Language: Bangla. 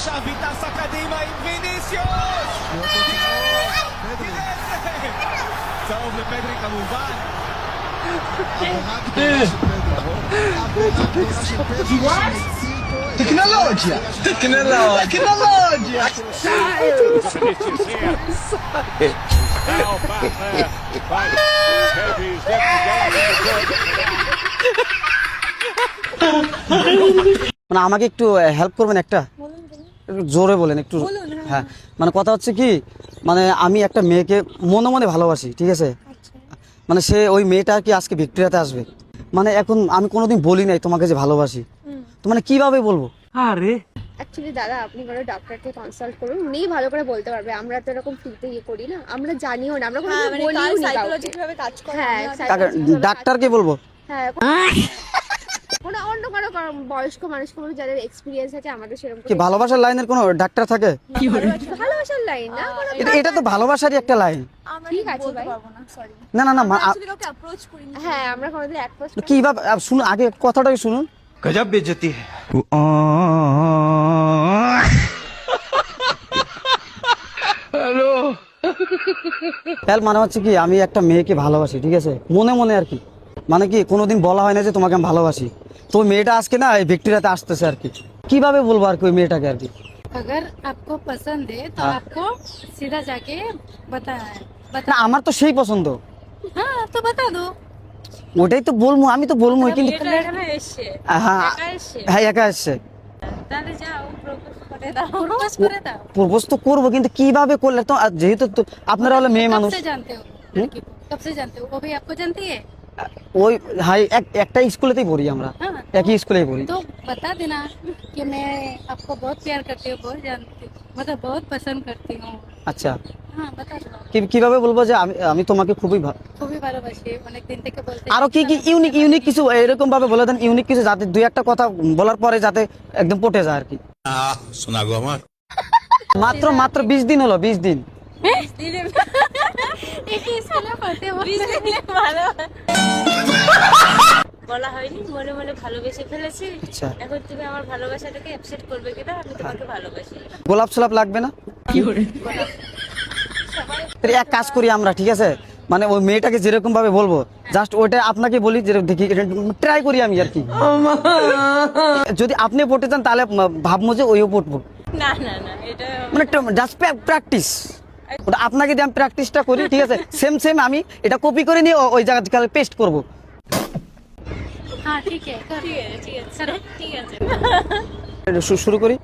Xavi taça קדימה עם ויניסיוס! צהוב לפדרי כמובן. Tecnologia! Now back there by He's মানে আমাকে একটু হেল্প করবেন একটা, একটু জোরে বলেন একটু। হ্যাঁ মানে কথা হচ্ছে কি, মানে আমি একটা মেয়েকে মনে মনে ভালোবাসি, ঠিক আছে? মানে সে ওই মেয়েটা কি আজকে ভিক্টোরিয়াতে আসবে, মানে এখন আমি কোনোদিন বলি নাই তোমাকে যে ভালোবাসি, তো মানে কিভাবে বলবো? আরে অ্যাকচুয়ালি দাদা আপনি কোনো ডক্টরকে কনসাল্ট করুন, উনিই ভালো করে বলতে পারবে। আমরা তো এরকম ফ্রিতে করি না, আমরা জানিও না, আমরা কোনো বলিও না সাইকোলজিক্যালি কাজ করে। হ্যাঁ ডাক্তারকে বলবো? হ্যাঁ কোনো অন্য কোনো বয়স্ক মানুষকে বলবো যাদের এক্সপিরিয়েন্স আছে, আমাদের সেরকম কি ভালোবাসার লাইনের কোনো ডাক্তার থাকে? ভালোবাসার লাইন না কোনো। এটা তো ভালোবাসারই একটা লাইন। ঠিক আছে ভাই, না না না হ্যাঁ আমরা কোনোদিন অ্যাপ্রোচ কিভাবে শুনুন, আগে কথাটাই শুনুন। गजब बेइज्जती है। মানে হচ্ছে কি, আমি একটা মেয়েকে ভালোবাসি, ঠিক আছে, মনে মনে আর কি, মানে কি কোনোদিন বলা হয় না যে তোমাকে আমি ভালোবাসি। তো মেয়েটা আজকে না এই ভিক্টোরিয়াতে আসতেছে আর কি, কিভাবে বলবো আর কি ওই মেয়েটাকে আর কি। अगर आपको पसंद है तो आपको सीधा जाके बताना है। না আমার তো সেই পছন্দ, हाँ तो बता दो। ওটাই তো বলবো, আমি তো বলবো কিন্তু হ্যাঁ হ্যাঁ একা এসছে। प्रपोज करे दाओ। প্রপোজ তো করবো কিন্তু কিভাবে করলে তো, আর যেহেতু তো আপনারা হলো মেয়ে कब মানুষ। से जानते हो लड़की को? कब से जानते हो? वो भी आपको जानती है? ওই হাই একটা স্কুলেতেই পড়ি আমরা, हाँ একই স্কুলেই পড়ি। तो बता देना कि मैं आपको बहुत प्यार करती हूँ, बहुत जानती हूँ, मतलब बहुत पसंद करती हूँ। আচ্ছা हाँ बता दो। কিভাবে বলবো যে আমি আমি তোমাকে খুবই খুবই ভালোবাসি, অনেক দিন থেকে বলতে। আরো কি কি ইউনিক ইউনিক কিছু এরকম ভাবে বলে দেন, ইউনিক কিছু, যাতে দুই একটা কথা বলার পরে যাতে একদম পটে যায় আর কি। শোনা গো আমার মাত্র মাত্র 20 দিন হলো, 20 দিন। একই স্কুলে পড়তে বলা হয়নি, মনে মনে ভালোবেসে ফেলেছি। আচ্ছা এখন তুমি আমার ভালোবাসাটাকে অ্যাকসেপ্ট করবে কিনা? আমি তোমাকে ভালোবাসি। গোলাপ সোলাপ লাগবে না? এক কাজ করি আমরা, ঠিক আছে, মানে ওই মেয়েটাকে যেরকম ভাবে বলবো জাস্ট ওইটা আপনাকে বলি, যে দেখি ট্রাই করি আমি আর কি। যদি আপনি পড়তে চান তাহলে ভাববো যে ওইও পড়বো, না না না, এটা মানে জাস্ট প্র্যাকটিস। ওটা আপনাকে দিয়ে আমি প্র্যাকটিসটা করি, ঠিক আছে, সেম সেম আমি এটা কপি করে নিয়ে ওই জায়গায় পেস্ট করবো। हाँ ठीक है ঠিক আছে, ঠিক আছে, ঠিক আছে। শুরু করি।